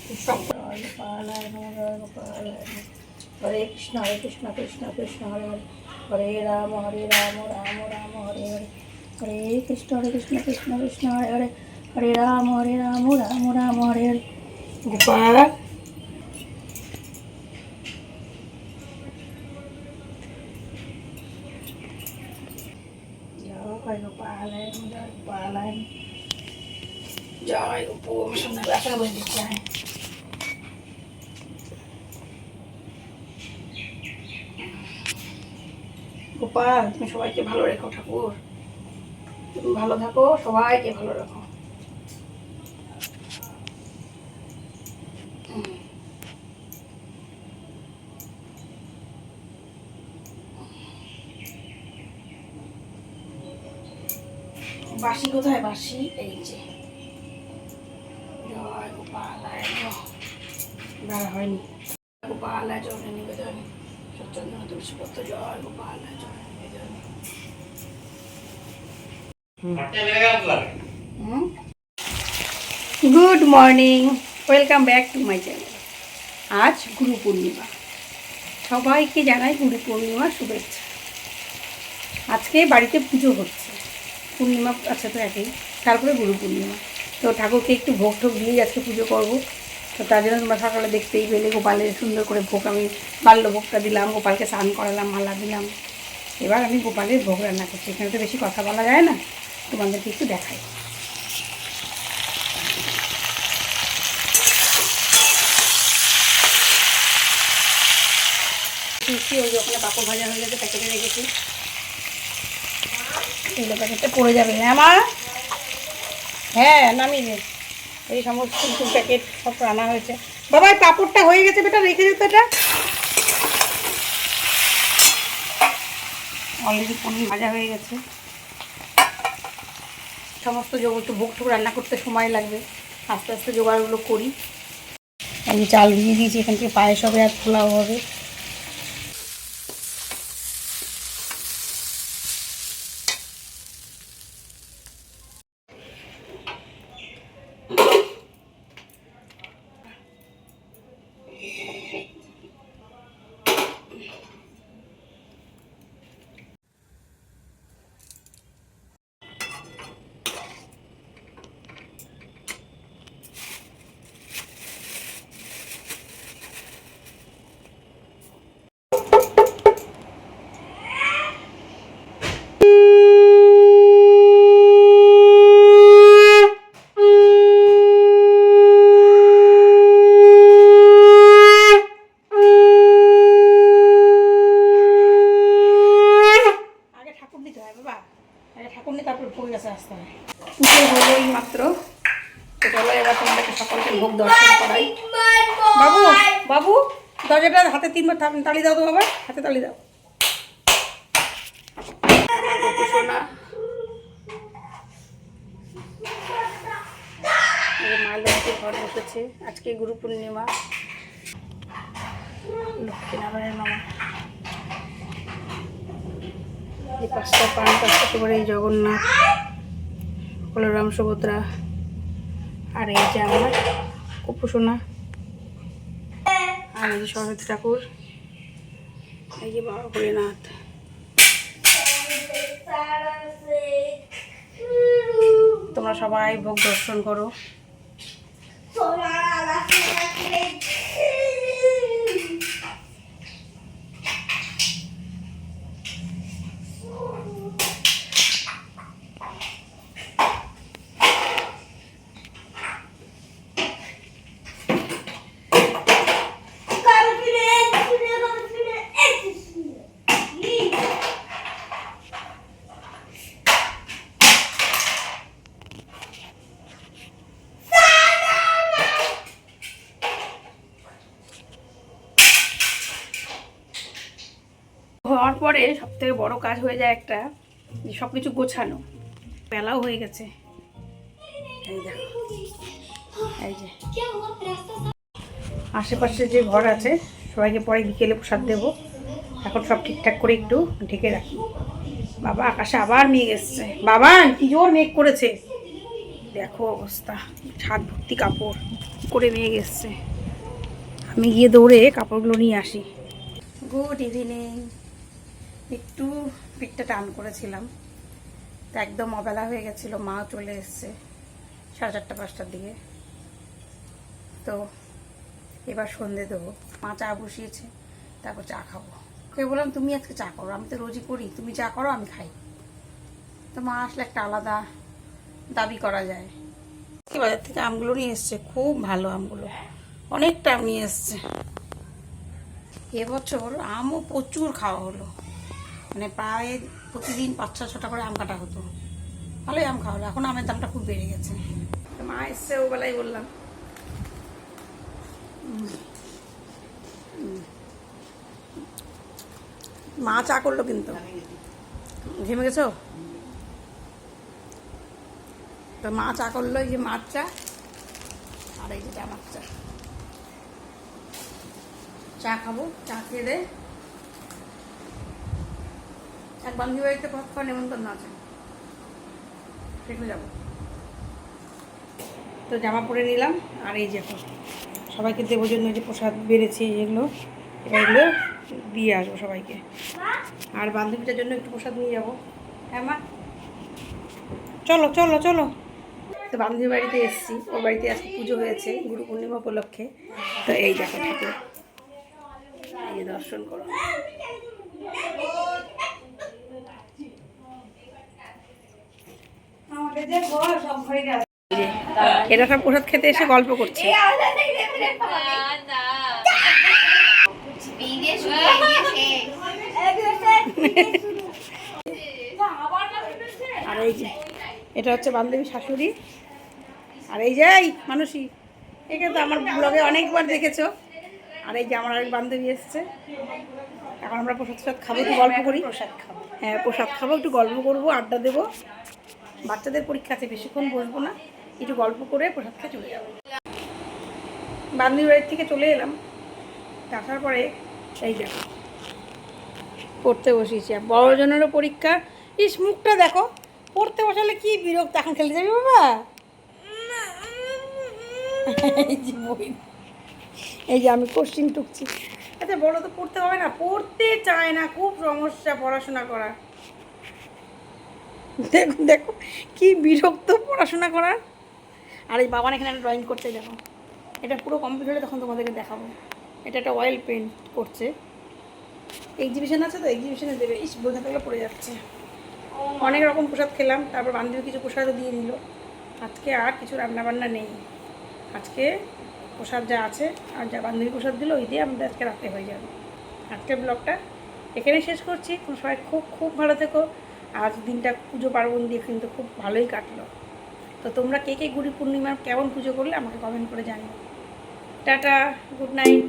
গোপালায় নমঃ জয় গোপালায় নমঃ। হরে কৃষ্ণ কৃষ্ণ কৃষ্ণ হরে হরে, হরে রাম রাম রাম হরে হরে, হরে কৃষ্ণ কৃষ্ণ কৃষ্ণ হরে হরে, হরে রাম রাম হরে হরে। গোপাল জয় গোপালায় জয় গোপালায় জয় গোপুর সুন্দর ব্যথা বলে দিতে হয়। গোপাল তুমি সবাইকে ভালো রেখো ঠাকুর, তুমি ভালো থাকো, সবাইকে ভালো রাখো। বাসি কোথায়? বাসি এই যে। জয় গোপালায় বেড়া হয়নি। গোপালায় জল নিবেদন, সচন্দন তুলসী পত্র, জয় গোপালায় জল নিবেদন। Good morning, welcome back to my channel. আজ গুরু পূর্ণিমা, সবাইকে জানাই গুরু পূর্ণিমার শুভেচ্ছা। আজকে বাড়িতে পুজো হচ্ছে, পূর্ণিমা আছে তো একই, তারপরে গুরু পূর্ণিমা। তো ঠাকুরকে একটু ভোগ টোগ দিয়েই আজকে পুজো করবো। তো তার জন্য তোমরা সকালে দেখতেই পেলে গোপালের সুন্দর করে ভোগ, আমি বাল্য ভোগটা দিলাম, গোপালকে স্নান করালাম, মালা দিলাম। এবার আমি গোপালের ভোগ রান্না করছি। এখানে তো বেশি কথা বলা যায় না, তোমাদেরকে একটু দেখাই। ওই যে ওখানে পাপড় ভাজা হয়ে গেছে, প্যাকেটে রেখেছি। এগুলো প্যাকেটটা পড়ে যাবে। হ্যাঁ মা, হ্যাঁ নামিয়ে নে। এই সমস্ত কিছু প্যাকেট সব রান্না হয়েছে। বাবা এই পাপড়টা হয়ে গেছে বেটা, রেখে যেত। এটা অলরেডি পনির ভাজা হয়ে গেছে। সমস্ত একটু ভোগ টোগ রান্না করতে সময় লাগবে, আস্তে আস্তে জোগাড়গুলো করি। আমি চাল ভিজিয়ে দিয়েছি, এখান থেকে পায়েস হবে আর পোলাও হবে। মাত্র চলো এবার তোমাদেরকে সকলকে ভোগ দর্শন করাই। বাবু বাবু দরজাটা হাতে 3বার তালি দাও তো বাবা, হাতে তালি দাও। সোনা মা লক্ষ্মীর ঘর বসেছে, আজকে গুরু পূর্ণিমা। লক্ষ্মীনারায়ণ মামা এই পাঁচটা পান, পাঁচটা সুপার, এই জগন্নাথ, বলরাম, সুভদ্রা, আর এই যে আমার কুপুসোনা, আর এই যে সরস্বতী ঠাকুর, এই যে বাবা ভোলেনাথ। তোমরা সবাই ভোগ দর্শন করো। হওয়ার পরে সবথেকে বড় কাজ হয়ে যায় একটা, যে সব কিছু গোছানো। বেলাও হয়ে গেছে, এই দেখো, এই যে আশেপাশে যে ঘর আছে সবাইকে পরে বিকেলে প্রসাদ দেবো। এখন সব ঠিকঠাক করে একটু ঢেকে রাখি। বাবা আকাশে আবার মেঘ এসছে, বাবা কি জোর মেঘ করেছে, দেখো অবস্থা, ছাদ ভর্তি কাপড়। করে নিয়ে গেছে। আমি গিয়ে দৌড়ে কাপড়গুলো নিয়ে আসি। Good evening. একটু পিঠটা টান করেছিলাম, তো একদম অবেলা হয়ে গেছিলো। মা চলে এসছে 4:30-5টার দিকে। তো এবার সন্ধে দেবো। মা চা বসিয়েছে, তারপর চা খাবো। ওকে বললাম তুমি আজকে চা করো, আমি তো রোজই করি, তুমি চা করো আমি খাই। তো মা আসলে একটা আলাদা দাবি করা যায়। বাজার থেকে আমগুলো নিয়ে এসছে, খুব ভালো আমগুলো, অনেকটা আম নিয়ে এসছে। এবছর আমও প্রচুর খাওয়া হলো, মানে প্রায় প্রতিদিন 5-6টা করে আম কাটা হতো। ভালোই আম খাওয়া হলো। এখন আমের দামটা খুব বেড়ে গেছে। মা এসছে ও বেলায় বললাম। মা চা করলো কিন্তু। ঘেমে গেছো? তো মা চা করলো, এই যে মাছ চা আর এই যে আমার চা। চা খাবো, চা খেয়ে দে। এক বান্ধবী বাড়িতে ভাত খাওয়া নেমন্তন্ন আছে, সেখানে যাবো। তো জামা পরে নিলাম, আর এই যে এখন সবাইকে দেবো জন্য যে প্রসাদ বেড়েছে যেগুলো, এবার এগুলো দিয়ে আসবো সবাইকে। আর বান্ধবীটার জন্য একটু প্রসাদ নিয়ে যাবো। হ্যাঁ মা, চলো চলো চলো। তো বান্ধবী বাড়িতে এসেছি, ওর বাড়িতে আজকে পুজো হয়েছে গুরু পূর্ণিমা উপলক্ষে। তো এই দেখো ঠাকুর, এই যে দর্শন করো। এরা সব প্রসাদ খেতে এসে গল্প করছে। আর এই যে এটা হচ্ছে বান্ধবী শাশুড়ি। আর এই যে এই মানুষই, একে তো আমার ব্লগে অনেকবার দেখেছো। আর এই যে আমার আরেক বান্ধবী এসছে। এখন আমরা প্রসাদ খাবো, একটু গল্প করি। প্রসাদ খাবো, হ্যাঁ প্রসাদ খাবো, একটু গল্প করবো, আড্ডা দেবো। বাচ্চাদের পরীক্ষা আছে, বেশিক্ষণ বসবো না, একটু গল্প করে প্রসাদ খেয়ে চলে যাবো। বান্ধবী বাড়ির থেকে চলে এলাম, আসার পরে এই দেখো পড়তে বসিয়েছি। বড় জনেরও পরীক্ষা। ইস মুখটা দেখো, পড়তে বসালে কি বিরক্ত। এখন খেলতে যাবি বাবা? এই যে বই, এই যে আমি কোশ্চিন টুকছি। আচ্ছা বলো তো, পড়তে হবে না? পড়তে চায় না, খুব সমস্যা পড়াশোনা করা। দেখো দেখো কি বিরক্ত পড়াশোনা করার। আর এই বাবা এখানে একটা ড্রয়িং করতে, দেখো এটা পুরো কমপ্লিট হলে তখন তোমাদেরকে দেখাবো। এটা একটা অয়েল পেন্ট করছে, এক্সিবিশন আছে তো এক্সিবিশনে দেবে। ইস বোঝা থাকলে পড়ে যাচ্ছে। অনেক রকম প্রসাদ খেলাম, তারপর বান্ধবী কিছু প্রসাদও দিয়ে দিল। আজকে আর কিছু রান্নাবান্না নেই, আজকে প্রসাদ যা আছে আর যা বান্ধবী প্রসাদ দিল ওই দিয়ে আমাদের আজকে রাতে হয়ে যাবে। আজকের ব্লগটা এখানেই শেষ করছি। সবাই খুব খুব ভালো থেকো। আজ দিনটা পুজো পার্বণ দিয়ে কিন্তু খুব ভালোই কাটলো। তো তোমরা কে কে গুরু পূর্ণিমার কেমন পুজো করলে আমাকে কমেন্ট করে জানিও। Tata, good night.